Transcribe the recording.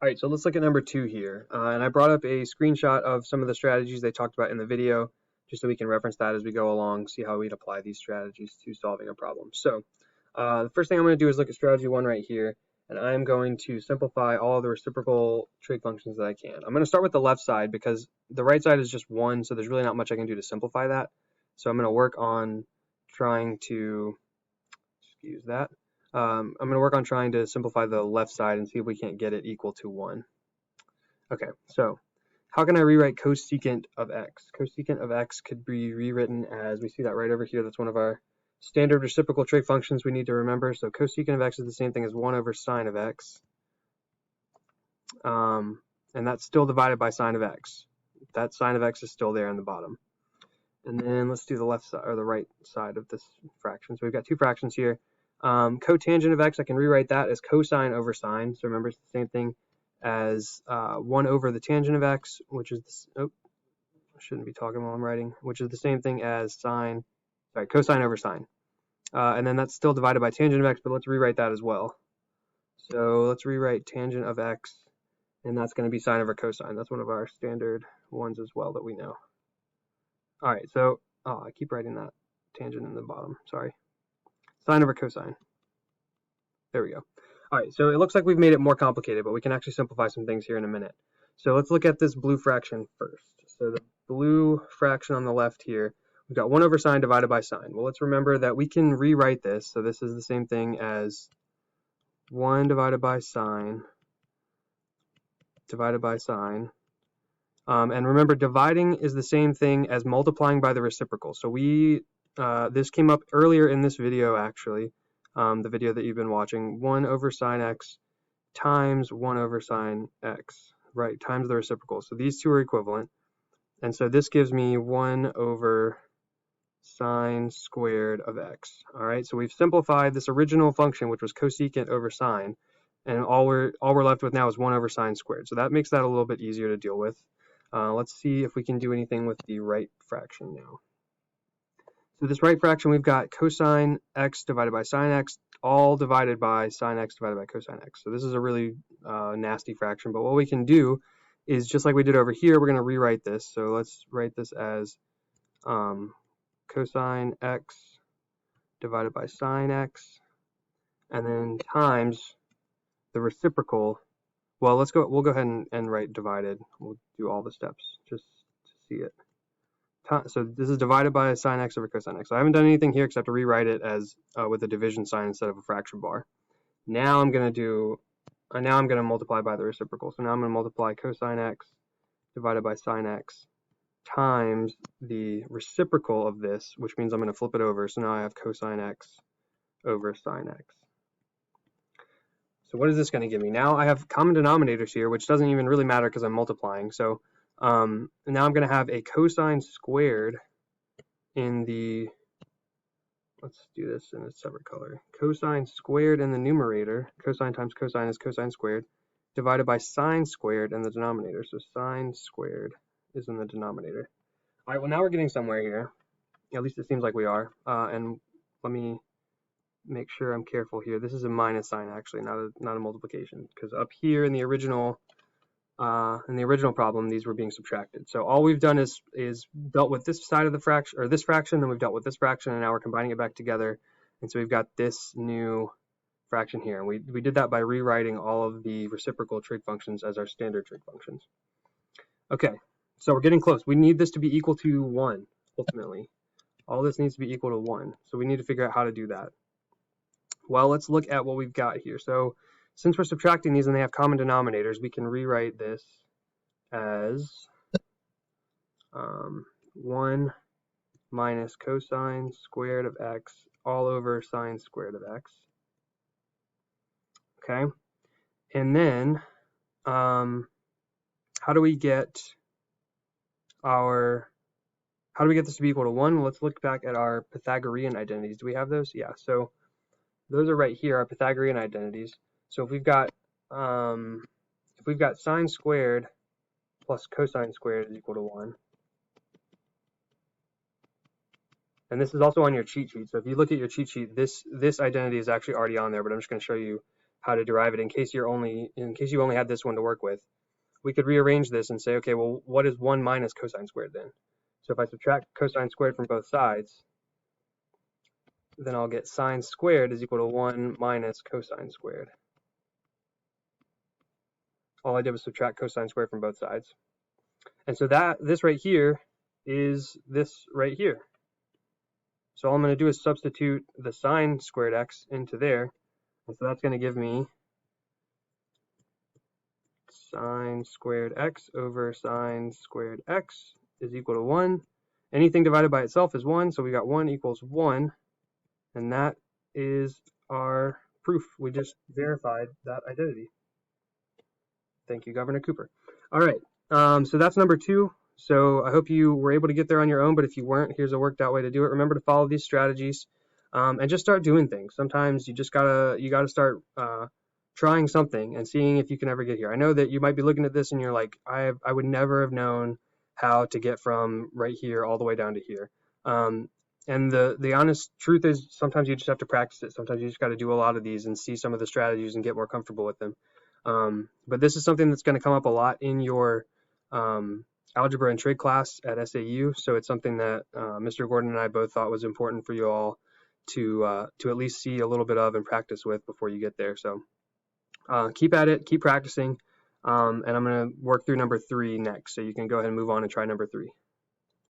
All right, so let's look at number 2 here. And I brought up a screenshot of some of the strategies they talked about in the video, just so we can reference that as we go along, see how we'd apply these strategies to solving a problem. So the first thing I'm going to do is look at strategy 1 right here, and I'm going to simplify all the reciprocal trig functions that I can. I'm going to start with the left side because the right side is just 1, so there's really not much I can do to simplify that. So I'm going to work on trying to, excuse that, I'm going to work on trying to simplify the left side and see if we can't get it equal to 1. Okay, so how can I rewrite cosecant of x? Cosecant of x could be rewritten as, we see that right over here, that's one of our standard reciprocal trig functions we need to remember. So cosecant of x is the same thing as 1 over sine of x. And that's still divided by sine of x. That sine of x is still there in the bottom. And then let's do the left side or the right side of this fraction. So we've got two fractions here. Cotangent of x, I can rewrite that as cosine over sine. So remember, it's the same thing as 1 over the tangent of x, which is this, I shouldn't be talking while I'm writing, which is the same thing as cosine over sine. And then that's still divided by tangent of x, but let's rewrite that as well. So let's rewrite tangent of x, and that's going to be sine over cosine. That's one of our standard ones as well that we know. All right, so I keep writing that tangent in the bottom, sorry. Sine over cosine. There we go. All right, so it looks like we've made it more complicated, but we can actually simplify some things here in a minute. So let's look at this blue fraction first. So the blue fraction on the left here, we've got 1 over sine divided by sine. Well, let's remember that we can rewrite this. So this is the same thing as 1 divided by sine divided by sine. And remember, dividing is the same thing as multiplying by the reciprocal. So this came up earlier in this video, actually, the video that you've been watching. 1 over sine x times 1 over sine x, right, times the reciprocal. So these two are equivalent. And so this gives me 1 over sine squared of x. All right, so we've simplified this original function, which was cosecant over sine, and all we're left with now is 1 over sine squared. So that makes that a little bit easier to deal with. Let's see if we can do anything with the right fraction now. So this right fraction, we've got cosine x divided by sine x, all divided by sine x divided by cosine x. So this is a really nasty fraction, but what we can do is, just like we did over here, we're going to rewrite this. So let's write this as cosine x divided by sine x, and then times the reciprocal. Well, we'll go ahead and write divided. We'll do all the steps just to see it. So this is divided by sine x over cosine x. So I haven't done anything here except to rewrite it as with a division sign instead of a fraction bar. Now I'm going to multiply by the reciprocal. So now I'm going to multiply cosine x divided by sine x times the reciprocal of this, which means I'm going to flip it over. So now I have cosine x over sine x. So what is this going to give me? Now I have common denominators here, which doesn't even really matter because I'm multiplying. So now I'm going to have a cosine squared in the, let's do this in a separate color. Cosine squared in the numerator, cosine times cosine is cosine squared, divided by sine squared in the denominator. So sine squared is in the denominator. All right, well, now we're getting somewhere here. At least it seems like we are. And let me make sure I'm careful here. This is a minus sign, actually, not a multiplication, because up here in the original problem, these were being subtracted. So all we've done is dealt with this side of the fraction, or this fraction, then we've dealt with this fraction, and now we're combining it back together. And so we've got this new fraction here. And we did that by rewriting all of the reciprocal trig functions as our standard trig functions. Okay, so we're getting close. We need this to be equal to 1, ultimately. All this needs to be equal to 1. So we need to figure out how to do that. Well, let's look at what we've got here. So since we're subtracting these and they have common denominators, we can rewrite this as 1 minus cosine squared of x all over sine squared of x. Okay, and then how do we get this to be equal to 1? Well, let's look back at our Pythagorean identities. Do we have those? Yeah, so those are right here, our Pythagorean identities. So if we've got sine squared plus cosine squared is equal to 1. And this is also on your cheat sheet. So if you look at your cheat sheet, this identity is actually already on there, but I'm just going to show you how to derive it in case you only had this one to work with. We could rearrange this and say, okay, well, what is 1 minus cosine squared then? So if I subtract cosine squared from both sides, then I'll get sine squared is equal to 1 minus cosine squared. All I did was subtract cosine squared from both sides. And so this right here is this right here. So all I'm going to do is substitute the sine squared x into there. And so that's going to give me sine squared x over sine squared x is equal to 1. Anything divided by itself is 1, so we got 1 equals 1. And that is our proof. We just verified that identity. Thank you, Governor Cooper. All right, so that's number 2. So I hope you were able to get there on your own, but if you weren't, here's a worked out way to do it. Remember to follow these strategies and just start doing things. Sometimes you just gotta start trying something and seeing if you can ever get here. I know that you might be looking at this and you're like, I would never have known how to get from right here all the way down to here. And the honest truth is sometimes you just have to practice it. Sometimes you just got to do a lot of these and see some of the strategies and get more comfortable with them. But this is something that's going to come up a lot in your algebra and trig class at SAU. So it's something that Mr. Gordon and I both thought was important for you all to at least see a little bit of and practice with before you get there. So keep at it, keep practicing. And I'm going to work through number 3 next. So you can go ahead and move on and try number 3.